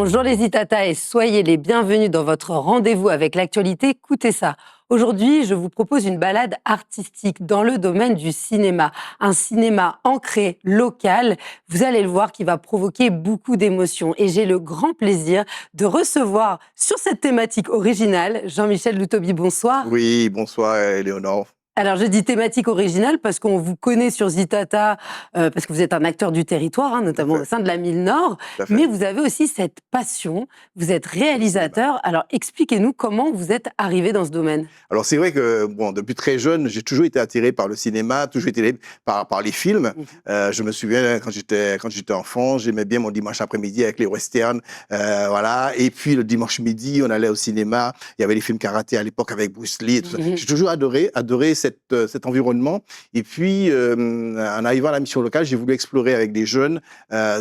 Bonjour les Itata et soyez les bienvenus dans votre rendez-vous avec l'actualité. Écoutez ça. Aujourd'hui, je vous propose une balade artistique dans le domaine du cinéma. Un cinéma ancré, local. Vous allez le voir qui va provoquer beaucoup d'émotions. Et j'ai le grand plaisir de recevoir sur cette thématique originale Jean-Michel Loutobi. Bonsoir. Oui, bonsoir Éléonore. Alors, je dis thématique originale parce qu'on vous connaît sur Zitata, parce que vous êtes un acteur du territoire, hein, notamment au sein de la Mille Nord, mais vous avez aussi cette passion, vous êtes réalisateur. Alors, expliquez-nous comment vous êtes arrivé dans ce domaine. Alors, c'est vrai que, bon, depuis très jeune, j'ai toujours été attiré par le cinéma, toujours été par les films. Je me souviens, quand j'étais enfant, j'aimais bien mon dimanche après-midi avec les westerns, voilà. Et puis, le dimanche midi, on allait au cinéma. Il y avait les films karaté à l'époque avec Bruce Lee et tout ça. J'ai toujours adoré cet environnement. Et puis, en arrivant à la mission locale, j'ai voulu explorer avec des jeunes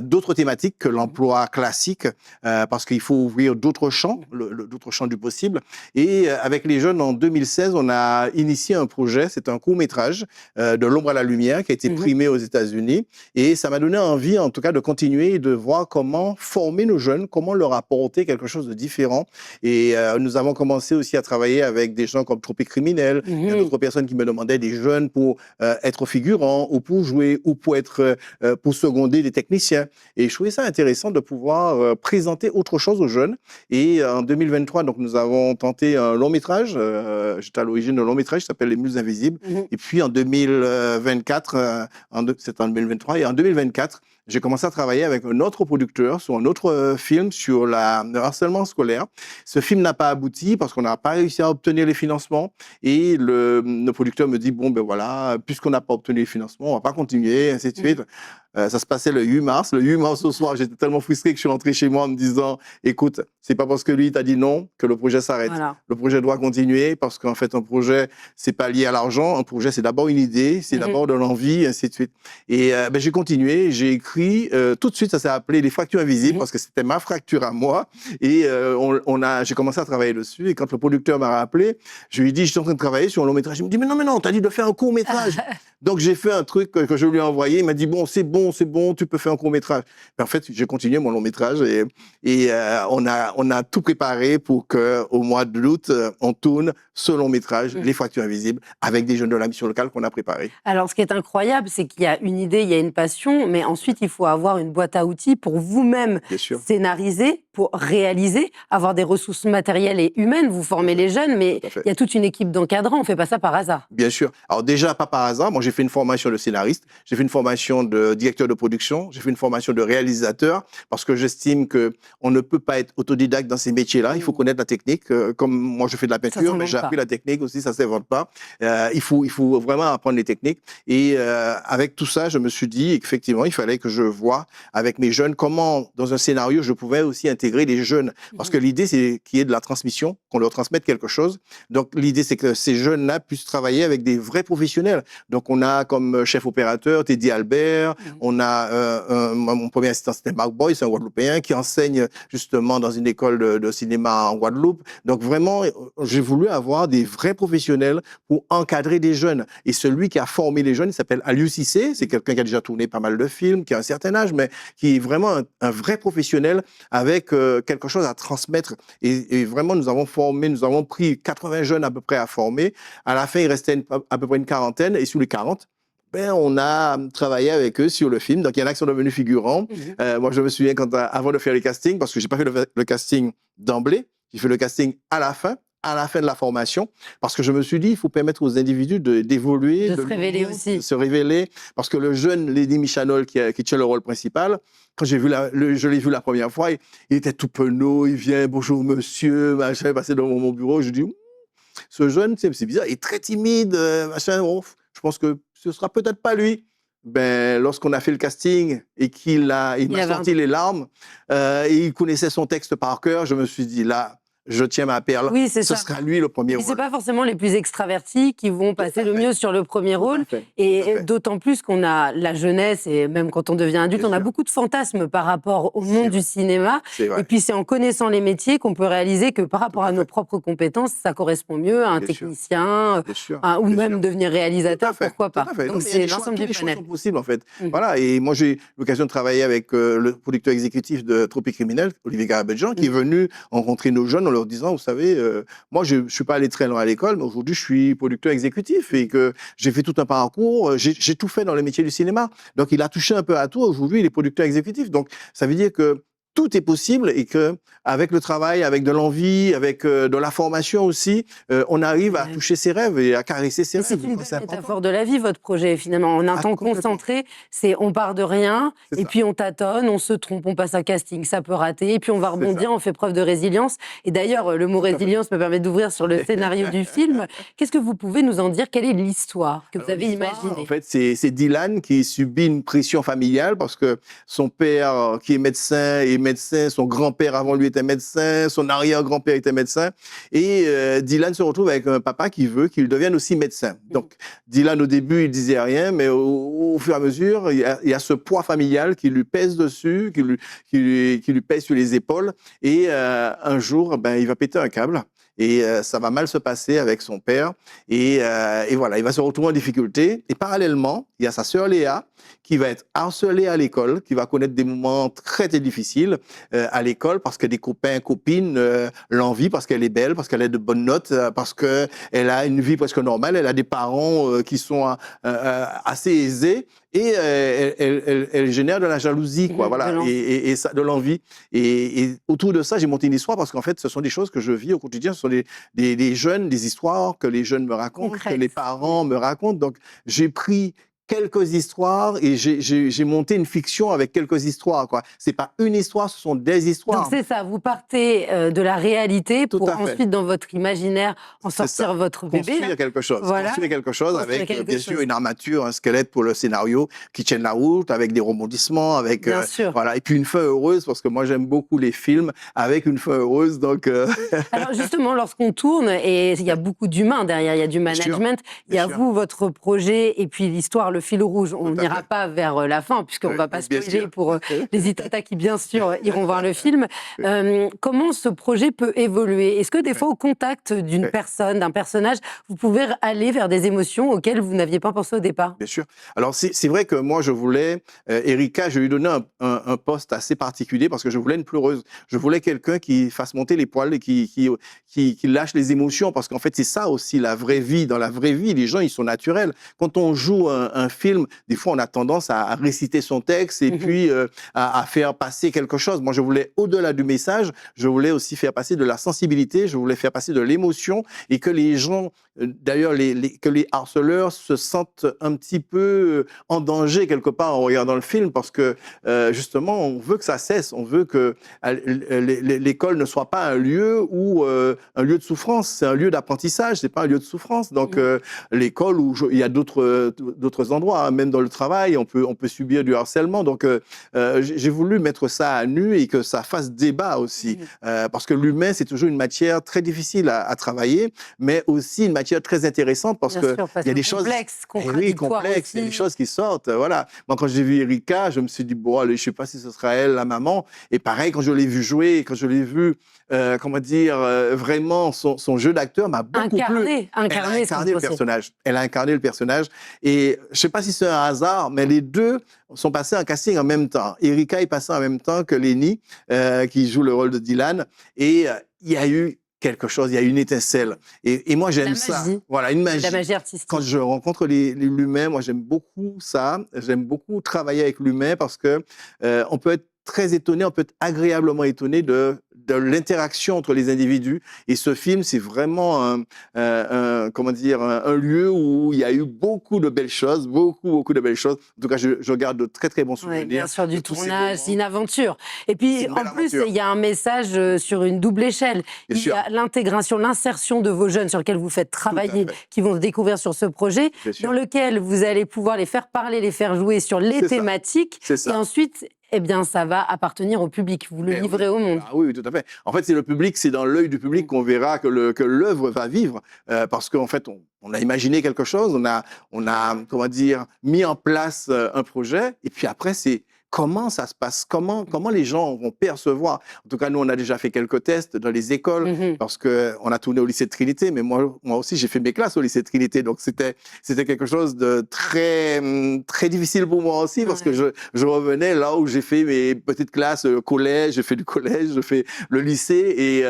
d'autres thématiques que l'emploi classique, parce qu'il faut ouvrir d'autres champs, d'autres champs du possible. Et avec les jeunes, en 2016, on a initié un projet, c'est un court-métrage de l'ombre à la lumière qui a été primé aux États-Unis. Et ça m'a donné envie, en tout cas, de continuer et de voir comment former nos jeunes, comment leur apporter quelque chose de différent. Et nous avons commencé aussi à travailler avec des gens comme Tropique Criminel, il y a d'autres personnes qui me demandaient des jeunes pour être figurants ou pour jouer ou pour seconder des techniciens. Et je trouvais ça intéressant de pouvoir présenter autre chose aux jeunes. Et en 2023, donc, nous avons tenté un long métrage. J'étais à l'origine d'un long métrage qui s'appelle Les Muses Invisibles. Et puis en 2024, c'est en 2023, et en 2024, j'ai commencé à travailler avec un autre producteur sur un autre film sur le harcèlement scolaire. Ce film n'a pas abouti parce qu'on n'a pas réussi à obtenir les financements. Et le producteur me dit, bon, ben voilà, puisqu'on n'a pas obtenu les financements, on va pas continuer, ainsi de suite. Ça se passait le 8 mars. Le 8 mars au soir, j'étais tellement frustré que je suis rentré chez moi en me disant, écoute, c'est pas parce que lui t'a dit non que le projet s'arrête. Voilà. Le projet doit continuer parce qu'en fait, un projet, c'est pas lié à l'argent. Un projet, c'est d'abord une idée, c'est d'abord de l'envie, ainsi de suite. Et ben, j'ai continué, j'ai écrit. Tout de suite, ça s'est appelé Les Fractures Invisibles parce que c'était ma fracture à moi. Et j'ai commencé à travailler dessus. Et quand le producteur m'a rappelé, je lui ai dit, je suis en train de travailler sur un long métrage. Il me dit, mais non, t'as dit de faire un court métrage. Donc, j'ai fait un truc que je lui ai envoyé. Il m'a dit, bon, c'est bon, tu peux faire un court métrage. En fait, j'ai continué mon long métrage et on a tout préparé pour qu'au mois d'août, on tourne ce long métrage, Les Fractures Invisibles, avec des jeunes de la mission locale qu'on a préparé. Alors, ce qui est incroyable, c'est qu'il y a une idée, il y a une passion, mais ensuite, il faut avoir une boîte à outils pour vous-même scénariser, pour réaliser, avoir des ressources matérielles et humaines. Vous formez les jeunes, mais il y a toute une équipe d'encadrants. On ne fait pas ça par hasard. Bien sûr. Alors déjà, pas par hasard. Moi, j'ai fait une formation de scénariste, j'ai fait une formation de directeur de production, j'ai fait une formation de réalisateur, parce que j'estime qu'on ne peut pas être autodidacte dans ces métiers-là. Il faut connaître la technique. Comme moi, je fais de la peinture, mais j'ai appris la technique aussi, ça ne s'invente pas. Il faut vraiment apprendre les techniques. Et avec tout ça, je me suis dit qu'effectivement, il fallait que je voie avec mes jeunes comment, dans un scénario, je pouvais aussi intégrer les jeunes. Parce que l'idée, c'est qu'il y ait de la transmission, qu'on leur transmette quelque chose. Donc, l'idée, c'est que ces jeunes-là puissent travailler avec des vrais professionnels. Donc, on a comme chef opérateur Teddy Albert, on a mon premier assistant, c'était Marc Boy, c'est un Guadeloupéen qui enseigne justement dans une école de cinéma en Guadeloupe. Donc, vraiment, j'ai voulu avoir des vrais professionnels pour encadrer des jeunes. Et celui qui a formé les jeunes, il s'appelle Aliou Cissé, c'est quelqu'un qui a déjà tourné pas mal de films, qui a un certain âge, mais qui est vraiment un vrai professionnel avec quelque chose à transmettre. Et vraiment, nous avons pris 80 jeunes à peu près à former. À la fin, il restait à peu près une quarantaine. Et sur les 40, on a travaillé avec eux sur le film. Donc, il y en a qui sont devenus figurants. Moi, je me souviens avant de faire le casting, parce que j'ai pas fait le casting d'emblée, j'ai fait le casting à la fin de la formation, parce que je me suis dit, il faut permettre aux individus d'évoluer, de se révéler aussi. De se révéler, parce que le jeune Lady Michanol qui tient le rôle principal, quand je l'ai vu la première fois, il était tout penaud, il vient, bonjour monsieur, machin, passé dans mon bureau, je dis, ce jeune, c'est bizarre, il est très timide, machin, je pense que ce sera peut-être pas lui. Ben, lorsqu'on a fait le casting et il m'a sorti les larmes, et il connaissait son texte par cœur, je me suis dit, là, je tiens ma perle, Oui, c'est ce ça. sera lui le premier Et rôle. c'est pas forcément les plus extravertis qui vont passer le mieux sur le premier rôle. Tout à Et fait. d'autant plus qu'on a la jeunesse, et même quand on devient adulte, Bien on a sûr. beaucoup de fantasmes par rapport au C'est monde vrai. du cinéma. C'est vrai. Et puis c'est en connaissant les métiers qu'on peut réaliser que par rapport Tout à à nos fait. propres compétences, ça correspond mieux à un Bien sûr. technicien, Bien sûr. ou Bien même sûr. devenir Tout à réalisateur, fait, pourquoi tout pas. à fait. Non, Donc mais il y a c'est des choix, l'ensemble tous du les choix panel. sont possibles en fait. Mhm. Voilà, et moi j'ai eu l'occasion de travailler avec le producteur exécutif de Tropique Criminel, Olivier Garabedjan, qui est venu rencontrer nos jeunes en leur disant, vous savez, moi je suis pas allé très loin à l'école, mais aujourd'hui je suis producteur exécutif et que j'ai fait tout un parcours, j'ai tout fait dans le métier du cinéma. Donc il a touché un peu à tout, aujourd'hui il est producteur exécutif. Donc ça veut dire que tout est possible et que avec le travail, avec de l'envie, avec de la formation aussi, on arrive à Ouais. toucher ses rêves et à caresser ses Et rêves. c'est une Donc, belle c'est important. métaphore de la vie, votre projet, finalement. En un Ah, temps complètement. concentré, c'est on part de rien, C'est et ça. puis on tâtonne, on se trompe, on passe un casting, ça peut rater, et puis on va C'est ça. rebondir, on fait preuve de résilience. Et d'ailleurs, le mot Tout à fait. résilience me permet d'ouvrir sur le scénario du film. Qu'est-ce que vous pouvez nous en dire? Quelle est l'histoire que vous Alors, avez l'histoire, imaginée? en fait, c'est Dylan qui subit une pression familiale parce que son père, qui est médecin, son grand-père avant lui était médecin, son arrière-grand-père était médecin. Et Dylan se retrouve avec un papa qui veut qu'il devienne aussi médecin. Donc, Dylan, au début, il disait rien, mais au fur et à mesure, il y a ce poids familial qui lui pèse dessus, qui lui pèse sur les épaules. Et un jour, ben, il va péter un câble. Et ça va mal se passer avec son père. Et voilà, il va se retrouver en difficulté. Et parallèlement, il y a sa sœur Léa qui va être harcelée à l'école, qui va connaître des moments très, très difficiles à l'école parce que des copains, copines l'envient, parce qu'elle est belle, parce qu'elle a de bonnes notes, parce qu'elle a une vie presque normale, elle a des parents qui sont assez aisés. Et elle génère de la jalousie, quoi, voilà, et ça, de l'envie. Et autour de ça, j'ai monté une histoire parce qu'en fait, ce sont des choses que je vis au quotidien. Ce sont des jeunes, des histoires que les jeunes me racontent, Concrètes. que les parents me racontent. Donc, j'ai pris quelques histoires et j'ai monté une fiction avec quelques histoires, quoi. C'est pas une histoire, ce sont des histoires. Donc c'est ça, vous partez de la réalité Tout pour à fait. ensuite, dans votre imaginaire, en C'est sortir ça. votre bébé. Construire là. quelque chose. Voilà. Construire quelque chose Construire avec, quelque bien chose. sûr, une armature, un squelette pour le scénario qui tienne la route, avec des rebondissements, avec, Bien sûr. voilà. Et puis une fin heureuse, parce que moi, j'aime beaucoup les films avec une fin heureuse, donc, Alors justement, lorsqu'on tourne, et il y a beaucoup d'humains derrière, il y a du Bien sûr. management, il y a Bien sûr. vous, votre projet, et puis l'histoire, le fil rouge. On Tout à n'ira fait. pas vers la fin, puisqu'on ne va pas Bien spoiler sûr. pour les Itata qui, bien sûr, iront voir le film. Comment ce projet peut évoluer? Est-ce que des fois, au contact d'une personne, d'un personnage, vous pouvez aller vers des émotions auxquelles vous n'aviez pas pensé au départ? Bien sûr. Alors, c'est vrai que moi, je voulais, Erika, je lui ai donné un poste assez particulier parce que je voulais une pleureuse. Je voulais quelqu'un qui fasse monter les poils et qui lâche les émotions parce qu'en fait, c'est ça aussi, la vraie vie. Dans la vraie vie, les gens, ils sont naturels. Quand on joue un film, des fois, on a tendance à réciter son texte et puis à faire passer quelque chose. Moi, je voulais, au-delà du message, je voulais aussi faire passer de la sensibilité, je voulais faire passer de l'émotion et que les gens, d'ailleurs, que les harceleurs se sentent un petit peu en danger quelque part en regardant le film parce que, justement, on veut que ça cesse, on veut que l'école ne soit pas un lieu un lieu de souffrance, c'est un lieu d'apprentissage, c'est pas un lieu de souffrance. Donc, l'école où il y a d'autres endroits, hein, même dans le travail, on peut subir du harcèlement. Donc, j'ai voulu mettre ça à nu et que ça fasse débat aussi. Parce que l'humain, c'est toujours une matière très difficile à travailler, mais aussi une matière très intéressante parce qu'il y a des choses complexes, il y a des choses qui sortent. Voilà. Moi, quand j'ai vu Erika, je me suis dit, bon, allez, je sais pas si ce sera elle, la maman. Et pareil, quand je l'ai vu jouer, quand je l'ai vu, comment dire, vraiment, son jeu d'acteur m'a beaucoup plu. Incarné le personnage. Elle a incarné le personnage. Et je sais pas si c'est un hasard, mais les deux sont passés en casting en même temps. Erika est passée en même temps que Lenny, qui joue le rôle de Dylan. Et il y a eu quelque chose, il y a une étincelle. Et moi, j'aime ça. Voilà, une magie. La magie artistique. Quand je rencontre l'humain, moi, j'aime beaucoup ça. J'aime beaucoup travailler avec l'humain parce que on peut être très étonné, on peut être agréablement étonné de l'interaction entre les individus. Et ce film, c'est vraiment comment dire, un lieu où il y a eu beaucoup de belles choses, beaucoup de belles choses. En tout cas, je garde de très, très bons souvenirs. Oui, bien sûr, du tournage, c'est une aventure. Et puis, en plus, il y a un message sur une double échelle. Il y a l'intégration, l'insertion de vos jeunes sur lesquels vous faites travailler, qui vont se découvrir sur ce projet, dans lequel vous allez pouvoir les faire parler, les faire jouer sur les thématiques. Et ensuite, eh bien, ça va appartenir au public. Vous le livrez au monde. Ah oui, tout à fait. En fait, c'est le public, c'est dans l'œil du public qu'on verra que l'œuvre va vivre, parce qu'en fait, on a imaginé quelque chose, on a, comment dire, mis en place un projet, et puis après, c'est comment ça se passe, comment les gens vont percevoir. En tout cas, nous, on a déjà fait quelques tests dans les écoles, parce qu'on a tourné au lycée de Trinité, mais moi aussi, j'ai fait mes classes au lycée de Trinité, donc c'était quelque chose de très, très difficile pour moi aussi, parce que je revenais là où j'ai fait mes petites classes collège, j'ai fait du collège, j'ai fait le lycée,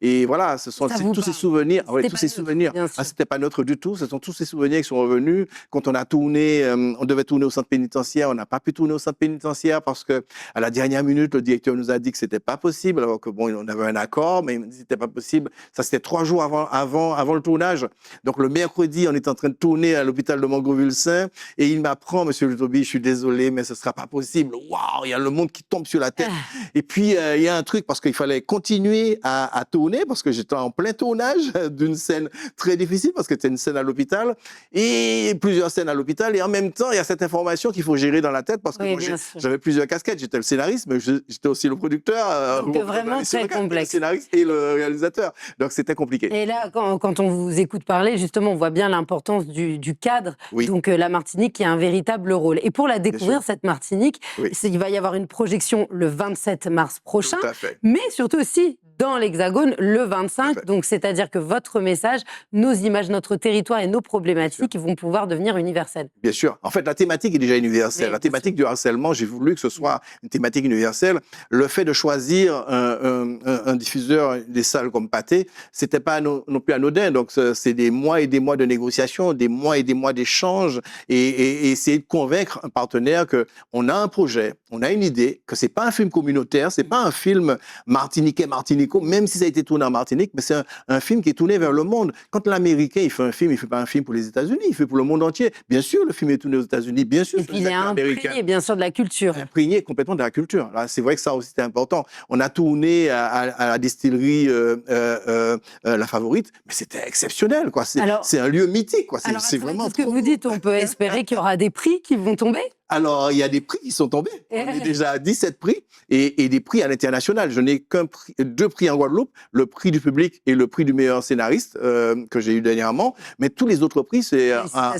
et voilà, ce sont tous ces souvenirs. Tous ces souvenirs. C'était pas neutre du tout, ce sont tous ces souvenirs qui sont revenus. Quand on a tourné, on devait tourner au centre pénitentiaire, on n'a pas pu tourner au centre pénitentiaire, parce que à la dernière minute, le directeur nous a dit que c'était pas possible, alors que bon, on avait un accord, mais il m'a dit que c'était pas possible. Ça, c'était 3 jours avant le tournage. Donc, le mercredi, on est en train de tourner à l'hôpital de Mangreville-Saint, et il m'apprend, monsieur Lutobi, je suis désolé, mais ce sera pas possible. Waouh, il y a le monde qui tombe sur la tête. Et puis, il y a un truc, parce qu'il fallait continuer à tourner, parce que j'étais en plein tournage d'une scène très difficile, parce que c'était une scène à l'hôpital, et plusieurs scènes à l'hôpital, et en même temps, il y a cette information qu'il faut gérer dans la tête, parce que moi, j'avais plusieur casquettes. J'étais le scénariste, mais j'étais aussi le producteur. Donc vraiment très complexe. Le scénariste et le réalisateur. Donc c'était compliqué. Et là, quand on vous écoute parler, justement, on voit bien l'importance du cadre. Oui. Donc la Martinique qui a un véritable rôle. Et pour la découvrir, cette Martinique, il va y avoir une projection le 27 mars prochain. Tout à fait. Mais surtout aussi dans l'Hexagone le 25. Donc c'est-à-dire que votre message, nos images, notre territoire et nos problématiques vont pouvoir devenir universelles. Bien sûr. En fait, la thématique est déjà universelle. Oui, la thématique du harcèlement, j'ai voulu que ce soit une thématique universelle. Le fait de choisir un diffuseur des salles comme Pathé, c'était pas non plus anodin. Donc, c'est des mois et des mois de négociations, des mois et des mois d'échanges, et essayer de convaincre un partenaire que on a un projet, on a une idée, que c'est pas un film communautaire, c'est pas un film martinico, même si ça a été tourné en Martinique, mais c'est un film qui est tourné vers le monde. Quand l'Américain, il fait un film, il fait pas un film pour les États-Unis, il fait pour le monde entier. Bien sûr, le film est tourné aux États-Unis, bien sûr. Et puis il est imprégné, bien sûr, de la culture. Imprégné complètement de la culture. Là, c'est vrai que ça aussi c'est important. On a tourné à la distillerie La Favorite, mais c'était exceptionnel, quoi. C'est un lieu mythique, quoi. C'est vraiment. Ce que vous dites, on peut espérer qu'il y aura des prix qui vont tomber. Alors, il y a des prix qui sont tombés. On est déjà à 17 prix et des prix à l'international. Je n'ai deux prix en Guadeloupe, le prix du public et le prix du meilleur scénariste que j'ai eu dernièrement. Mais tous les autres prix, c'est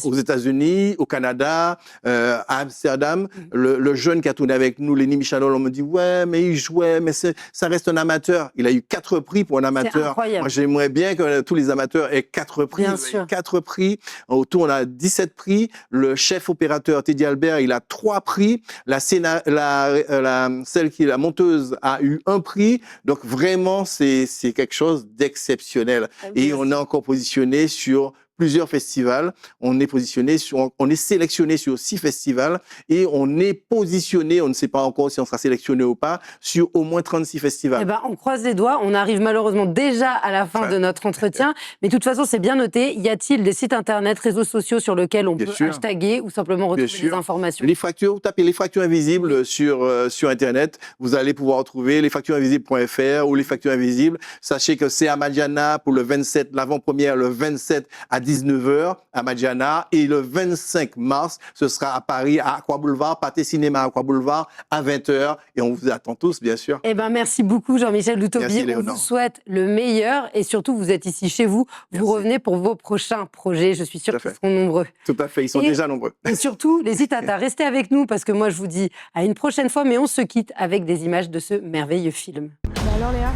aux États-Unis, au Canada, à Amsterdam. Le jeune qui a tourné avec nous, Lenny Michalol, on me dit ouais, mais il jouait, mais ça reste un amateur. Il a eu 4 prix pour un amateur. C'est incroyable. Moi, j'aimerais bien que tous les amateurs aient 4 prix. Bien sûr. 4 prix. Autour, on a 17 prix. Le chef opérateur Teddy Albert, il a 3 prix. Celle qui est la monteuse a eu 1 prix. Donc vraiment, c'est quelque chose d'exceptionnel. Et on est encore positionné sur plusieurs festivals. On est sélectionné sur 6 festivals et on est positionné, on ne sait pas encore si on sera sélectionné ou pas, sur au moins 36 festivals. Eh ben, on croise les doigts. On arrive malheureusement déjà à la fin de notre entretien. Mais de toute façon, c'est bien noté. Y a-t-il des sites internet, réseaux sociaux sur lesquels on peut hashtaguer ou simplement retrouver des informations? Les Fractures, vous tapez Les Fractures Invisibles sur Internet. Vous allez pouvoir retrouver lesfracturesinvisibles.fr ou Les Fractures Invisibles. Sachez que c'est à Madiana pour le 27, l'avant-première le 27 à 19h à Madiana, et le 25 mars, ce sera à Paris, à Aqua Boulevard, Pathé Cinéma à Aqua Boulevard, à 20h, et on vous attend tous, bien sûr. Eh ben, merci beaucoup, Jean-Michel Lutobi. Merci, on vous souhaite le meilleur, et surtout, vous êtes ici chez vous. Vous revenez pour vos prochains projets. Je suis sûre qu'ils seront nombreux. Tout à fait, ils sont déjà nombreux. Et surtout, les Itata, restez avec nous, parce que moi, je vous dis à une prochaine fois, mais on se quitte avec des images de ce merveilleux film. Bah alors, Léa,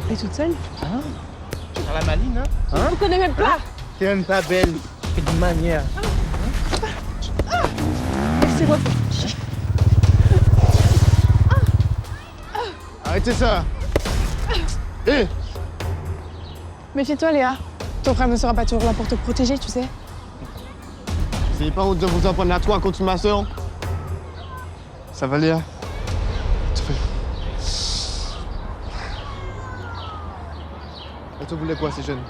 t'es toute seule? Dans la maline, hein? Je vous connais même pas. T'es même pas belle. Et de manière. Laissez-moi. Arrêtez ça. Hé! Méfie-toi, Léa. Ton frère ne sera pas toujours là pour te protéger, tu sais. C'est pas honte de vous en prendre à toi contre ma soeur. Ça va, Léa? Et tu voulais quoi, ces jeunes?